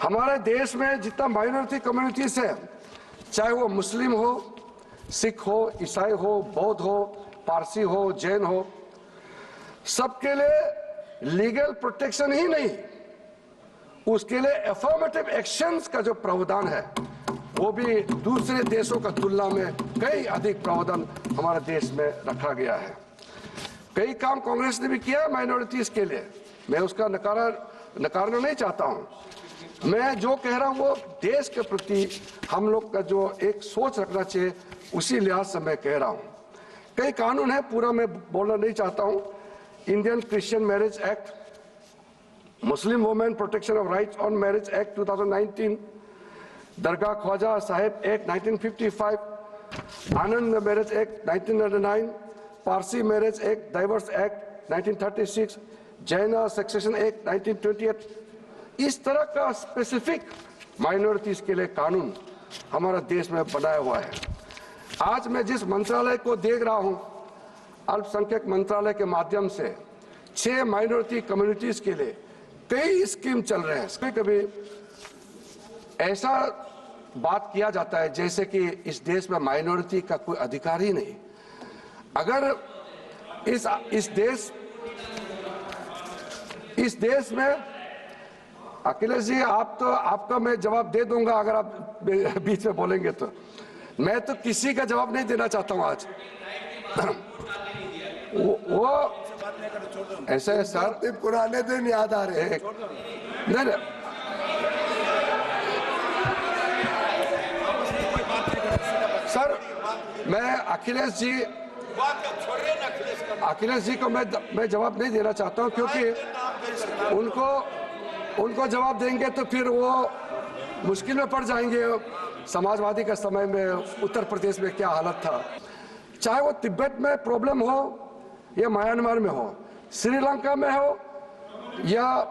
हमारे देश में जितना माइनॉरिटी कम्युनिटीज है, चाहे वो मुस्लिम हो, सिख हो, ईसाई हो, बौद्ध हो, पारसी हो, जैन हो, सबके लिए लीगल प्रोटेक्शन ही नहीं, उसके लिए अफर्मेटिव एक्शंस का जो प्रावधान है वो भी दूसरे देशों का तुलना में कई अधिक प्रावधान हमारे देश में रखा गया है। कई काम कांग्रेस ने भी किया है माइनॉरिटीज के लिए, मैं उसका नकारना नहीं चाहता हूं। मैं जो कह रहा हूं वो देश के प्रति हम लोग का जो एक सोच रखना चाहिए उसी लिहाज से मैं कह रहा हूं। कई कानून है, पूरा मैं बोलना नहीं चाहता हूं। Indian Christian marriage act, Muslim women protection of rights on marriage act 2019, Dargah Khwaja Sahib act 1955, Anand marriage act 1999, Parsi marriage act, divorce act 1936, Jain succession act 1928, इस तरह का स्पेसिफिक माइनॉरिटीज के लिए कानून हमारा देश में बनाया हुआ है। आज मैं जिस मंत्रालय को देख रहा हूं, अल्पसंख्यक मंत्रालय के माध्यम से 6 माइनॉरिटी कम्युनिटीज के लिए कई स्कीम चल रहे हैं। कभी ऐसा बात किया जाता है जैसे कि इस देश में माइनॉरिटी का कोई अधिकार ही नहीं। अगर इस देश में अखिलेश जी, आपका मैं जवाब दे दूंगा अगर आप बीच में बोलेंगे तो। मैं तो किसी का जवाब नहीं देना चाहता हूं आज। वो ऐसा है सर, पुराने दिन याद आ रहे हैं। नहीं, सर मैं अखिलेश जी को मैं जवाब नहीं देना चाहता हूं, क्योंकि उनको जवाब देंगे तो फिर वो मुश्किल में पड़ जाएंगे। समाजवादी का समय में उत्तर प्रदेश में क्या हालत था, चाहे वो तिब्बत में प्रॉब्लम हो या म्यांमार में हो, श्रीलंका में हो या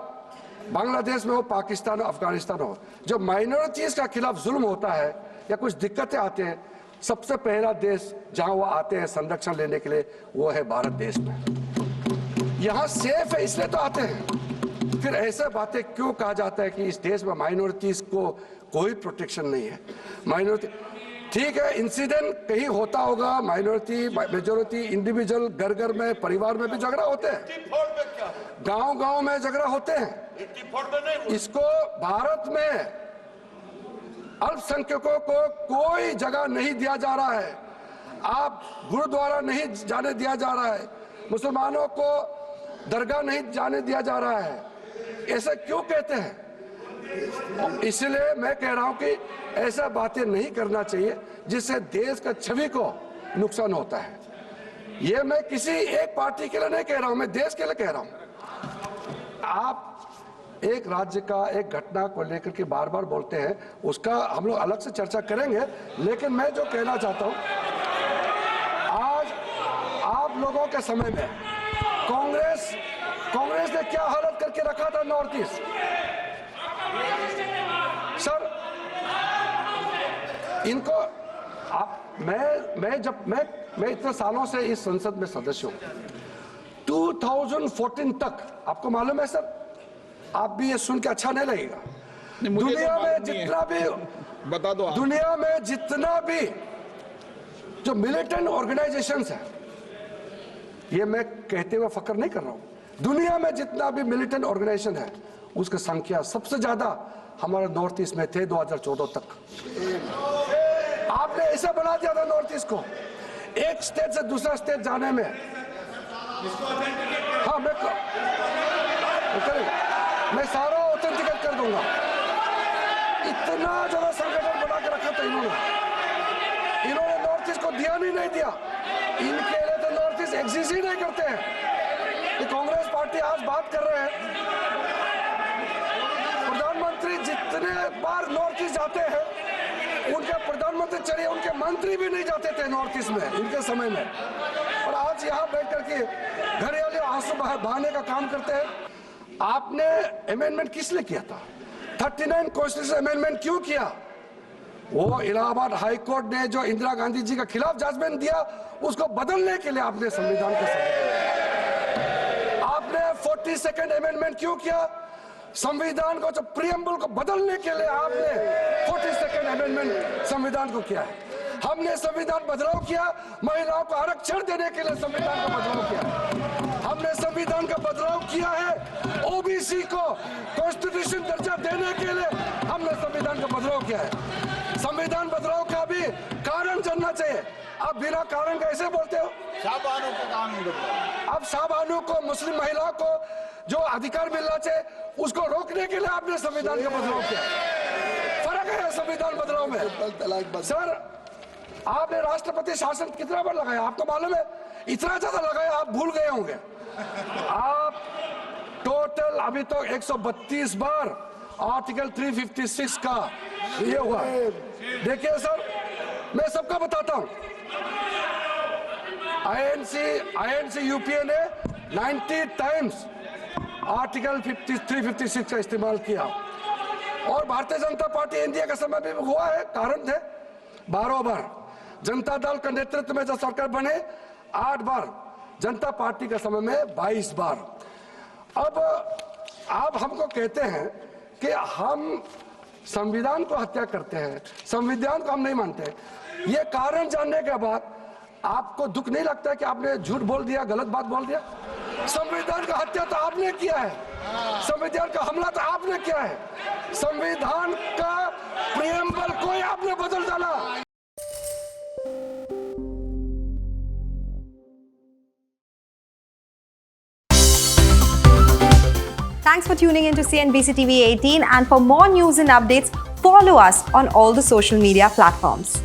बांग्लादेश में हो, पाकिस्तान, अफगानिस्तान हो, जो माइनॉरिटीज का खिलाफ जुल्म होता है या कुछ दिक्कतें आते हैं, सबसे पहला देश जहां वो आते हैं संरक्षण लेने के लिए वो है भारत देश में। यहां सेफ है इसलिए तो आते हैं। फिर ऐसे बातें क्यों कहा जाता है कि इस देश में माइनॉरिटीज को कोई प्रोटेक्शन नहीं है? माइनॉरिटी ठीक है, इंसिडेंट कहीं होता होगा, माइनॉरिटी मेजोरिटी इंडिविजुअल घर घर में परिवार में भी झगड़ा होते हैं, गांव में झगड़ा होते हैं। इसको भारत में अल्पसंख्यकों को कोई जगह नहीं दिया जा रहा है। आप गुरुद्वारा नहीं जाने दिया जा रहा है, मुसलमानों को दरगाह नहीं जाने दिया जा रहा है। ऐसा क्यों कहते हैं? इसलिए मैं कह रहा हूं कि ऐसा बातें नहीं करना चाहिए जिससे देश का छवि को नुकसान होता है। ये मैं किसी एक पार्टी के लिए नहीं कह रहा हूं, मैं देश के लिए कह रहा हूं। आप एक राज्य का एक घटना को लेकर के बार बार बोलते हैं, उसका हम लोग अलग से चर्चा करेंगे। लेकिन मैं जो कहना चाहता हूं, आज आप लोगों के समय में कांग्रेस ने क्या हालत करके रखा था नॉर्थ ईस्ट। सर इनको आप मैं इतने सालों से इस संसद में सदस्य हूं। 2014 तक आपको मालूम है सर, आप भी ये सुन के अच्छा नहीं लगेगा, दुनिया में जितना भी बता दो, दुनिया में जितना भी जो मिलिटेंट ऑर्गेनाइजेशंस है, ये मैं कहते हुए फक्र नहीं कर रहा हूं, दुनिया में जितना भी मिलिटेंट ऑर्गेनाइजेशन है उसकी संख्या सबसे ज्यादा हमारे नॉर्थ ईस्ट में थे 2014 तक। आपने ऐसा बना दिया था नॉर्थ ईस्ट को, एक स्टेट से दूसरा स्टेट जाने में। हाँ मैं सारा ऑथेंटिकेट कर दूंगा। इतना ज्यादा संगठन बना के रखा था इन्होंने नॉर्थ ईस्ट को दिया नहीं दिया। इनके लिए तो नॉर्थ ईस्ट एग्जिस्ट ही नहीं करते हैं। ये कांग्रेस पार्टी आज बात कर रहे हैं, प्रधानमंत्री जितने बार नॉर्थ ईस्ट जाते हैं, उनके प्रधानमंत्री चलिए उनके मंत्री भी नहीं जाते थे नॉर्थ ईस्ट में इनके समय में, और आज यहाँ बैठ करके घरेलू आंसू बहाने का काम करते हैं। आपने अमेंडमेंट किस लिए किया था? 39 कॉन्स्टिट्यूशन अमेंडमेंट क्यों किया? वो इलाहाबाद हाई कोर्ट ने जो इंदिरा गांधी जी के खिलाफ जजमेंट दिया, उसको बदलने के लिए आपने संविधान के साथ आपने 42nd अमेंडमेंट क्यों किया? संविधान को, जो प्रियम्बल को बदलने के लिए आपने 42nd अमेंडमेंट संविधान को किया है। हमने संविधान बदलाव किया, महिलाओं को आरक्षण देने के लिए संविधान का बदलाव किया। हमने संविधान का बदलाव किया है, ओबीसी को कॉन्स्टिट्यूशन दर्जा देने के लिए हमने संविधान का बदलाव किया है। संविधान बदलाव का भी कारण जानना चाहिए। आप बिना कारण कैसे बोलते हो? शाहबानों को कानून बदलाओ। अब शाहबानों को, मुस्लिम महिलाओं को जो अधिकार मिलना चाहिए उसको रोकने के लिए आपने संविधान का बदलाव किया। फर्क है संविधान बदलाव में। सर, आपने राष्ट्रपति शासन कितना बार लगाया आपको मालूम है? इतना ज्यादा लगाया आप भूल गए होंगे। आप टोटल अभी तो 132 बार आर्टिकल 356 का ये हुआ। देखिए सर, मैं सबका बताता हूं। आईएनसी यूपीए ने 90 टाइम्स आर्टिकल 356 का इस्तेमाल किया, और भारतीय जनता पार्टी एनडीए के समय में भी हुआ है, कारण थे 12 बार। जनता दल के नेतृत्व में जब सरकार बने 8 बार, जनता पार्टी के समय में 22 बार। अब आप हमको कहते हैं कि हम संविधान को हत्या करते हैं, संविधान को हम नहीं मानते। ये कारण जानने के बाद आपको दुख नहीं लगता है कि आपने झूठ बोल दिया, गलत बात बोल दिया? संविधान का हत्या तो आपने किया है, संविधान का हमला तो आपने किया है, संविधान का प्रियम्बल को आपने बदल डाला। Thanks for tuning in to CNBC TV 18, and for more news and updates, follow us on all the social media platforms.